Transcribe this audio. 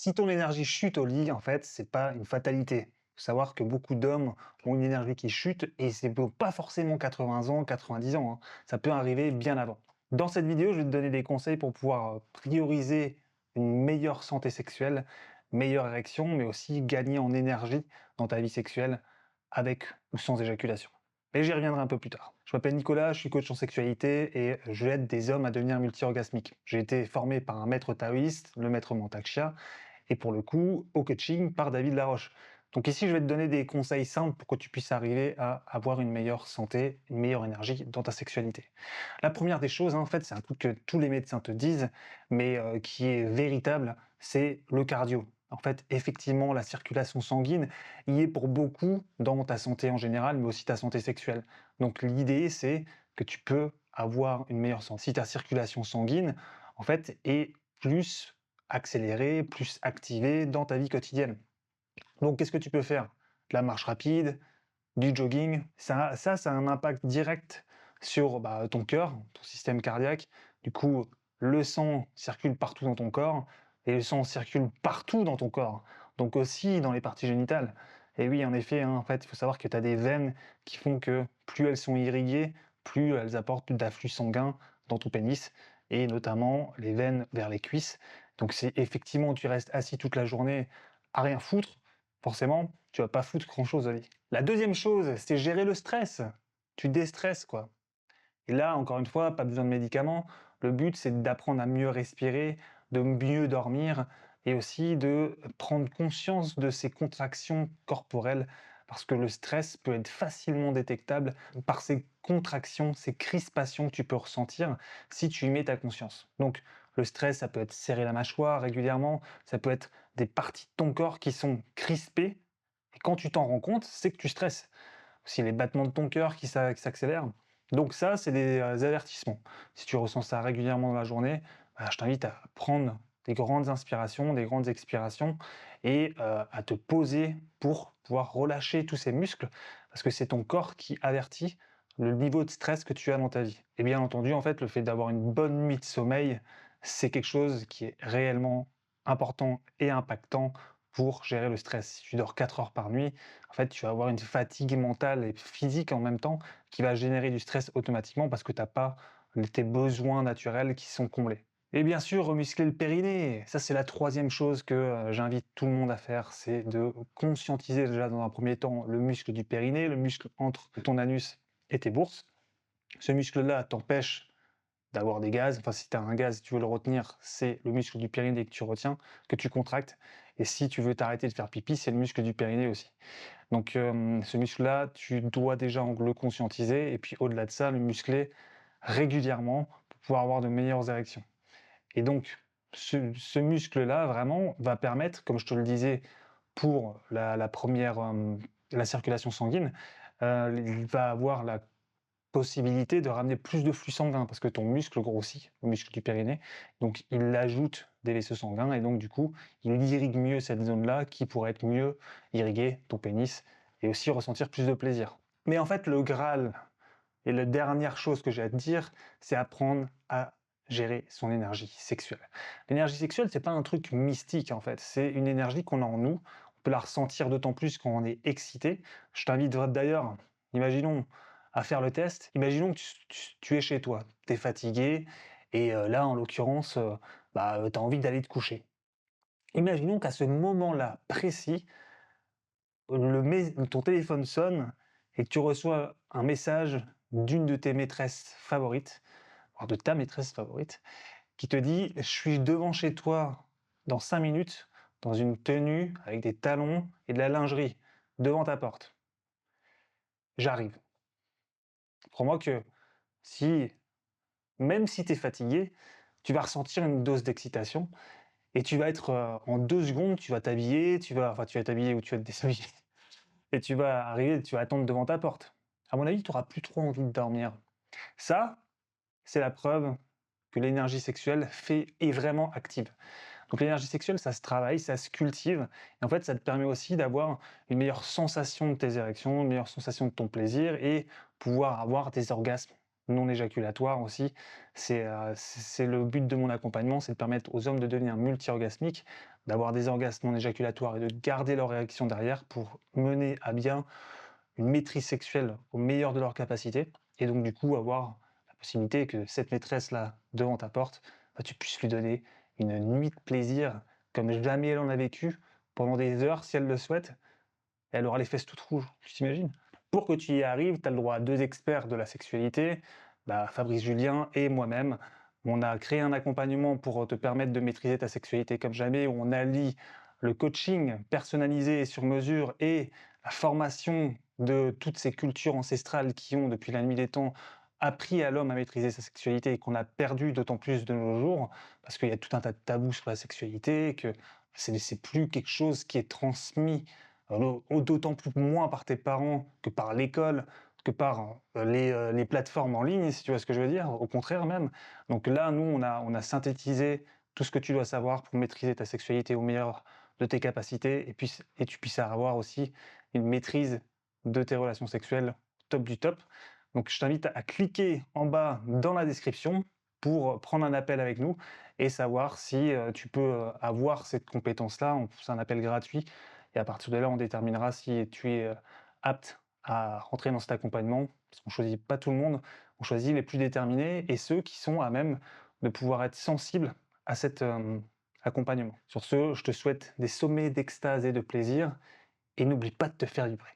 Si ton énergie chute au lit, en fait, c'est pas une fatalité. Faut savoir que beaucoup d'hommes ont une énergie qui chute et c'est pas forcément 80 ans, 90 ans, hein. Ça peut arriver bien avant. Dans cette vidéo, je vais te donner des conseils pour pouvoir prioriser une meilleure santé sexuelle, meilleure érection, mais aussi gagner en énergie dans ta vie sexuelle avec ou sans éjaculation. Mais j'y reviendrai un peu plus tard. Je m'appelle Nicolas, je suis coach en sexualité et je aide des hommes à devenir multi-orgasmiques. J'ai été formé par un maître taoïste, le maître Mantak Chia, et pour le coup, au coaching par David Laroche. Donc ici, je vais te donner des conseils simples pour que tu puisses arriver à avoir une meilleure santé, une meilleure énergie dans ta sexualité. La première des choses, hein, en fait, c'est un truc que tous les médecins te disent, mais qui est véritable, c'est le cardio. En fait, effectivement, la circulation sanguine y est pour beaucoup dans ta santé en général, mais aussi ta santé sexuelle. Donc l'idée, c'est que tu peux avoir une meilleure santé. Si ta circulation sanguine, en fait, est plus accélérée, plus activée dans ta vie quotidienne. Donc qu'est-ce que tu peux faire? De la marche rapide, du jogging, ça a un impact direct sur ton cœur, ton système cardiaque. Du coup, le sang circule partout dans ton corps et le sang circule partout dans ton corps, donc aussi dans les parties génitales. Et oui, en effet, hein, en fait, il faut savoir que tu as des veines qui font que plus elles sont irriguées, plus elles apportent d'afflux sanguin dans ton pénis, et notamment les veines vers les cuisses. Donc c'est effectivement, tu restes assis toute la journée à rien foutre, forcément, tu vas pas foutre grand-chose à vie. La deuxième chose, c'est gérer le stress. Tu déstresses, quoi. Et là, encore une fois, pas besoin de médicaments. Le but, c'est d'apprendre à mieux respirer, de mieux dormir et aussi de prendre conscience de ces contractions corporelles parce que le stress peut être facilement détectable par ces contractions, ces crispations que tu peux ressentir si tu y mets ta conscience. Donc, le stress, ça peut être serrer la mâchoire régulièrement, ça peut être des parties de ton corps qui sont crispées et quand tu t'en rends compte, c'est que tu stresses. Aussi les battements de ton cœur qui s'accélèrent. Donc ça, c'est des avertissements. Si tu ressens ça régulièrement dans la journée, je t'invite à prendre des grandes inspirations, des grandes expirations et à te poser pour pouvoir relâcher tous ces muscles parce que c'est ton corps qui avertit le niveau de stress que tu as dans ta vie. Et bien entendu, en fait, le fait d'avoir une bonne nuit de sommeil, c'est quelque chose qui est réellement important et impactant pour gérer le stress. Si tu dors 4 heures par nuit, en fait, tu vas avoir une fatigue mentale et physique en même temps qui va générer du stress automatiquement parce que tu as pas tes besoins naturels qui sont comblés. Et bien sûr, remuscler le périnée, ça c'est la troisième chose que j'invite tout le monde à faire, c'est de conscientiser déjà dans un premier temps le muscle du périnée, le muscle entre ton anus et tes bourses. Ce muscle-là t'empêche d'avoir des gaz. Enfin, si tu as un gaz, tu veux le retenir, c'est le muscle du périnée que tu retiens, que tu contractes. Et si tu veux t'arrêter de faire pipi, c'est le muscle du périnée aussi. Donc, ce muscle-là, tu dois déjà le conscientiser et puis au-delà de ça, le muscler régulièrement pour pouvoir avoir de meilleures érections. Et donc, ce muscle-là, vraiment, va permettre, comme je te le disais, pour la première, la circulation sanguine, il va avoir la possibilité de ramener plus de flux sanguin parce que ton muscle grossit, le muscle du périnée, donc il ajoute des vaisseaux sanguins et donc du coup, il irrigue mieux cette zone-là qui pourrait être mieux irriguer ton pénis et aussi ressentir plus de plaisir. Mais en fait, le Graal et la dernière chose que j'ai à te dire, c'est apprendre à gérer son énergie sexuelle. L'énergie sexuelle, c'est pas un truc mystique en fait, c'est une énergie qu'on a en nous. On peut la ressentir d'autant plus quand on est excité. Je t'invite d'ailleurs, imaginons, à faire le test. Imaginons que tu es chez toi, tu es fatigué, et là, en l'occurrence, tu as envie d'aller te coucher. Imaginons qu'à ce moment-là précis, ton téléphone sonne et que tu reçois un message d'une de tes maîtresses favorites, voire de ta maîtresse favorite, qui te dit: «Je suis devant chez toi dans 5 minutes, dans une tenue avec des talons et de la lingerie, devant ta porte. J'arrive». Crois-moi que si même si tu es fatigué, tu vas ressentir une dose d'excitation et tu vas être, en 2 secondes, tu vas t'habiller, tu vas t'habiller ou tu vas te déshabiller et tu vas arriver, tu vas attendre devant ta porte. À mon avis, tu auras plus trop envie de dormir. Ça, c'est la preuve que l'énergie sexuelle est vraiment active. Donc l'énergie sexuelle, ça se travaille, ça se cultive et en fait, ça te permet aussi d'avoir une meilleure sensation de tes érections, une meilleure sensation de ton plaisir et pouvoir avoir des orgasmes non éjaculatoires aussi. C'est le but de mon accompagnement, c'est de permettre aux hommes de devenir multi-orgasmiques, d'avoir des orgasmes non éjaculatoires et de garder leur réaction derrière pour mener à bien une maîtrise sexuelle au meilleur de leur capacité et donc du coup avoir la possibilité que cette maîtresse-là devant ta porte, bah, tu puisses lui donner une nuit de plaisir comme jamais elle en a vécu pendant des heures si elle le souhaite. Elle aura les fesses toutes rouges, tu t'imagines? Pour que tu y arrives, tu as le droit à 2 experts de la sexualité, bah, Fabrice Julien et moi-même. On a créé un accompagnement pour te permettre de maîtriser ta sexualité comme jamais, où on allie le coaching personnalisé et sur mesure et la formation de toutes ces cultures ancestrales qui ont, depuis la nuit des temps, appris à l'homme à maîtriser sa sexualité et qu'on a perdu d'autant plus de nos jours, parce qu'il y a tout un tas de tabous sur la sexualité, que c'est plus quelque chose qui est transmis d'autant plus moins par tes parents que par l'école, que par les plateformes en ligne, si tu vois ce que je veux dire, au contraire même. Donc là, nous, on a synthétisé tout ce que tu dois savoir pour maîtriser ta sexualité au meilleur de tes capacités et tu puisses avoir aussi une maîtrise de tes relations sexuelles top du top. Donc je t'invite à cliquer en bas dans la description pour prendre un appel avec nous et savoir si tu peux avoir cette compétence-là. C'est un appel gratuit et à partir de là, on déterminera si tu es apte à rentrer dans cet accompagnement. Parce qu'on ne choisit pas tout le monde, on choisit les plus déterminés et ceux qui sont à même de pouvoir être sensibles à cet accompagnement. Sur ce, je te souhaite des sommets d'extase et de plaisir et n'oublie pas de te faire vibrer.